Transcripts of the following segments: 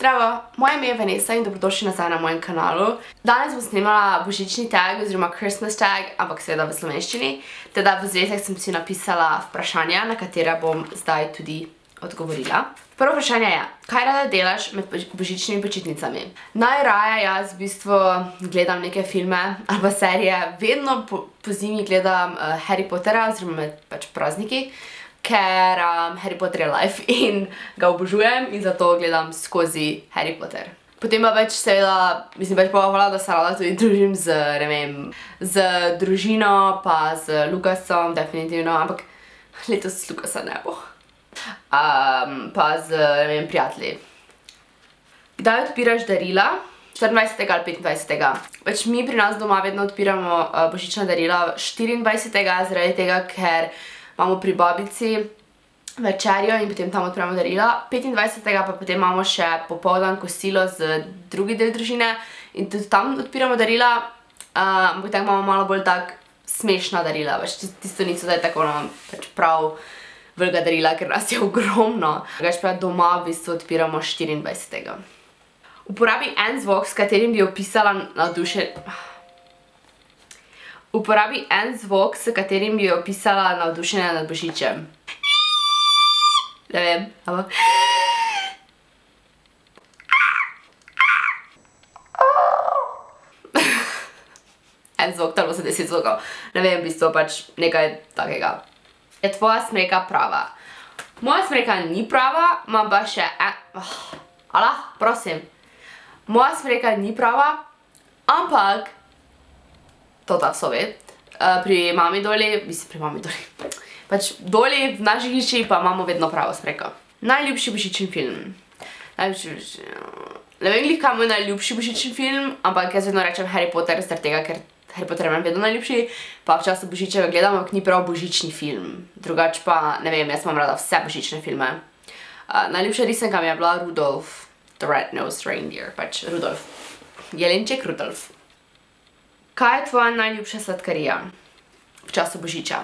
Zdravo, moje ime je Vanessa in dobrodošli nazaj na mojem kanalu. Danes bom snemala božični tag oziroma Christmas tag, ampak seveda v slovenščini. Teda v zvezek sem si napisala vprašanja, na katera bom zdaj tudi odgovorila. Prvo vprašanje je, kaj rada delaš med božičnimi počitnicami? Najraje jaz v bistvu gledam neke filme ali pa serije. Vedno po zimi gledam Harry Pottera oziroma med prazniki, ker Harry Potter je life in ga obožujem in zato gledam skozi Harry Potter. Potem pa več seveda, mislim pač hvala, da se rada tudi družim z, ne vem, z družino pa z Lukasom, definitivno, ampak letos Lukasa ne bo. Pa z, ne vem, prijatelji. Kdaj odpiraš darila? 24. ali 25. Pač mi pri nas doma vedno odpiramo božična darila 24. zaradi tega, ker imamo pri babici večerjo in potem tam odpiramo darila. 25. pa potem imamo še popoldan kosilo z drugi del družine in tudi tam odpiramo darila, ampak tako imamo malo bolj tak smešna darila, tisto niso zdaj tako pač prav velika darila, ker nas je ogromno. Drugače pa doma v bistvu odpiramo 24. Uporabi en zvok, s katerim bi opisala navdušenje nad božičem. Ne vem, ampak... En zvok, tam so 10 zvokov. Ne vem, v bistvu pač nekaj takega. Je tvoja smreka prava? Moja smreka ni prava, imam pa še prosim. Moja smreka ni prava, ampak tota v sobi, pri mami doli, pač doli v naši hiši pa imamo vedno pravo smreko. Najljubši božični film. Ne vem, kaj je moj najljubši božični film, ampak jaz vedno rečem Harry Potter, zaradi tega, ker Harry Potter je meni vedno najljubši, pa v času božiča ga gledam, ampak ni prav božični film. Drugače pa, ne vem, jaz imam rada vse božične filme. Najljubša risanka mi je bila Rudolf the Red-Nosed Reindeer, pač Rudolf. Jelenček Rudolf. Kaj je tvoja najljubša sladkarija v času božiča?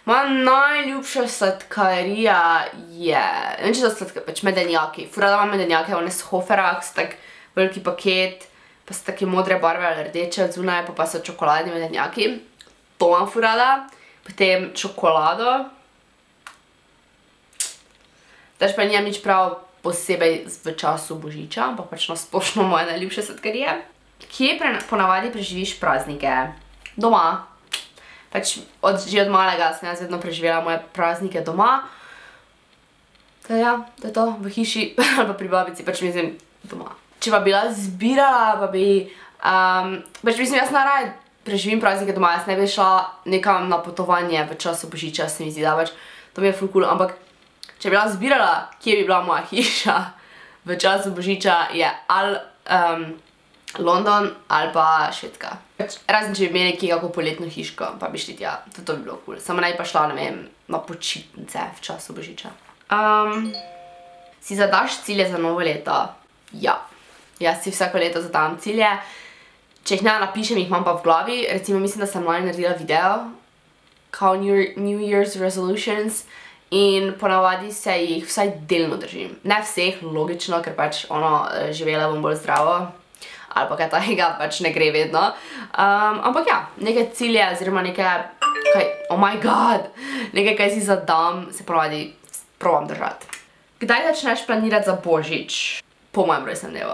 Moja najljubša sladkarija je, ne vem, če so sladkarije, pač medenjaki. Ful rada imam medenjake, one s Hoferah, so tak veliki paket, pa so take modre barve ali rdeče od zunaj, pa so čokoladni medenjaki. To imam ful rada. Potem čokolado. Daž pa nijem nič prav posebej v času božiča, ampak pač na splošno moje najljubše sladkarije. Kje ponavadi preživiš praznike? Doma. Pač že od malega sem jaz vedno preživela moje praznike doma. Da ja, da je to v hiši ali pa pri babici, pač mislim doma. Če pa bila zbirala, pa bi... Pač mislim, jaz najraje preživim praznike doma, jaz ne bi šla nekam na potovanje v času božiča, se mi zdi, da pač to mi je ful cool, ampak če bi bila zbirala, kje bi bila moja hiša v času božiča, je ali London ali pa Švedska. Razen, če bi imeli kje kako poletno hiško, pa bi šli tja, to bi bilo cool. Samo naj pa šla, ne vem, na počitnice v času božiča. Si zadaš cilje za novo leto? Ja. Jaz si vsako leto zadam cilje. Če jih ne napišem, jih imam pa v glavi. Recimo, mislim, da sem lani naredila video kao New Year's Resolutions in ponavadi se jih vsaj delno držim. Ne vseh, logično, ker pač živela bom bolj zdravo. Ali pa kaj takega, pač ne gre vedno. Ampak ja, neke cilje oziroma neke, oh my god, nekaj, kaj si zadam, se ponavadi probam držati. Kdaj začneš planirati za božič? Po mojem rojstnem dnevu.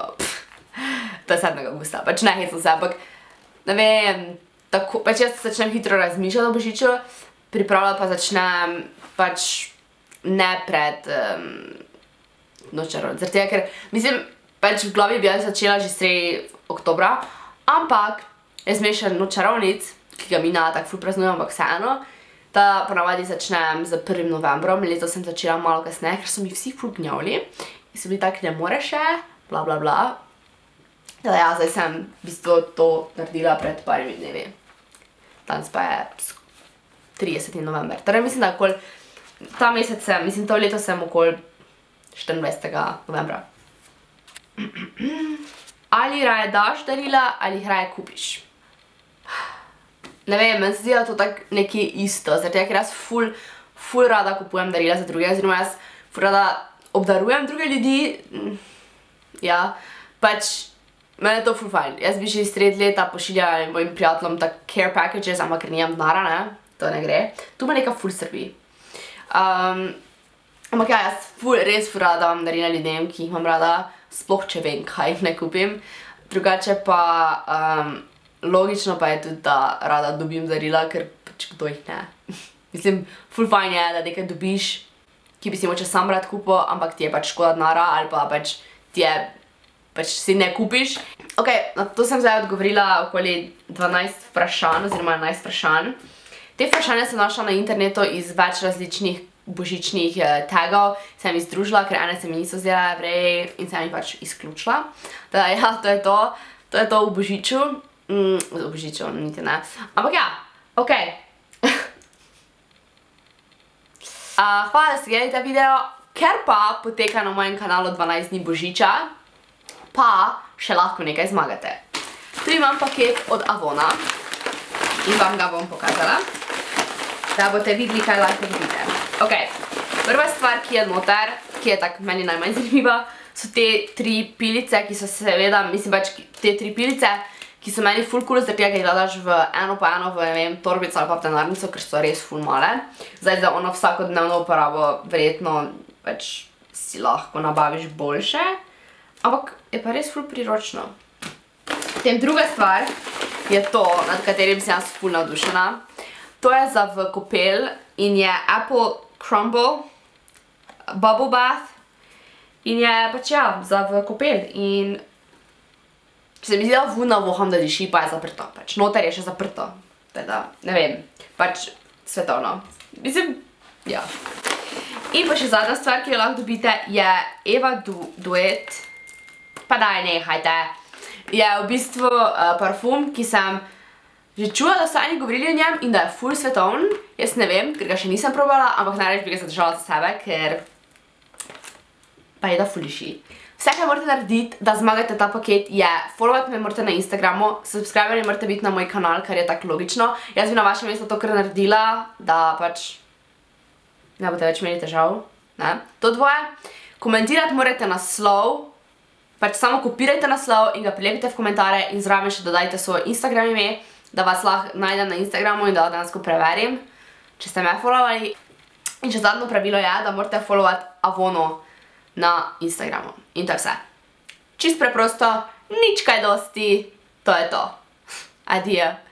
To je 7. avgusta, pač ne hecam se, ampak ne vem, pač jaz začnem hitro razmišljati o božiču, pripravljati pa začnem pač ne pred nočjo rod. Zaradi tega, ker mislim, pač v glavi bi jaz začela že sredi oktobra, ampak jaz imam še noč čarovnic, ki ga mi tako ful praznujem, ampak vseeno, da ponavadi začnem z 1. novembrom, leto sem začela malo kasneje, ker so mi vsi ful gnjavili in so bili tak, ne more še, bla bla bla. Da ja, zdaj sem v bistvu to naredila pred parimi dnevi. Danes pa je 30. november. Torej mislim, da okoli ta mesec sem, mislim, to leto sem okoli 24. novembra. Ali raje daš darila, ali jih raje kupiš? Ne vem, meni se zdi, da to tako nekje isto, zaradi tega, ker jaz ful rada kupujem darila za druge, oziroma jaz ful rada obdarujem druge ljudi, ja, pač mene je to ful fajn. Jaz bi že sred leta pošiljala mojim prijateljem tak care packages, ampak ker nimam denarja, ne, to ne gre. Tu me neka ful srbi. Ampak ja, jaz res ful rada mandarine ljudem, ki jih imam rada, sploh če vem, kaj jih ne kupim. Drugače pa logično pa je tudi, da rada dobim darila, ker pač kdo jih ne. Mislim, ful fajn je, da nekaj dobiš, ki bi si moče sam rad kupil, ampak ti je pač škoda denarja ali pa pač ti je pač si ne kupiš. Ok, na to sem zdaj odgovorila okoli 12 vprašanj oziroma 11 vprašanj. Te vprašanja sem našla na internetu iz več različnih božičnih tagov, sem jih združila, ker ene se mi niso zdela vrej in sem jih pač izključila. Da ja, to je to v božiču. V božiču, niti ne. Ampak ja, ok. Hvala, da ste gledali ta video, ker pa poteka na mojem kanalu 12 dni božiča, pa še lahko nekaj zmagate. Tu imam paket od Avona in vam ga bom pokazala, da boste videli, kaj lahko dobite. Ok, prva stvar, ki je noter, ki je tak meni najmanj zanimiva, so te 3 pilice, ki so seveda, mislim pač te 3 pilice, ki so meni ful cool, zaradi tega, ker jih daš v eno po eno v, ne vem, torbico ali pa v denarnico, ker so res ful male. Zdaj za ono vsakodnevno uporabo verjetno pač si lahko nabaviš boljše. Ampak je pa res ful priročno. Potem druga stvar je to, nad katerim sem jaz ful navdušena. To je za v kopel in je Apple Crumble Bubble Bath in je pač ja, za v kopel in se mi zdi, da vuna voham, da diši, pa je zaprto. Pač noter je še zaprto. Teda, ne vem, pač svetovno. Mislim, ja. In pa še zadnja stvar, ki jo lahko dobite, je Eva Duet. Pa daj, nehajte. Je v bistvu parfum, ki sem že čula, da so eni govorili o njem in da je ful svetovn. Jaz ne vem, ker ga še nisem probala, ampak najreč bi ga zadržala za sebe, ker pa je da ful diši. Vse, kaj morate narediti, da zmagate ta paket, je followati me morate na Instagramu, subscriberji morate biti na moj kanal, kar je tako logično. Jaz bi na vašem mestu to kar naredila, da pač ne boste več imeli težav. To dvoje. Komentirati morate naslov, pač samo kopirajte naslov in ga prilepite v komentarje in zraven še dodajte svoj Instagram ime, da vas lahko najdem na Instagramu in da dejansko preverim, če ste me followali. In še zadnjo pravilo je, da morate followati Avono na Instagramu. In to je vse. Čist preprosto, nič kaj dosti, to je to. Adijo.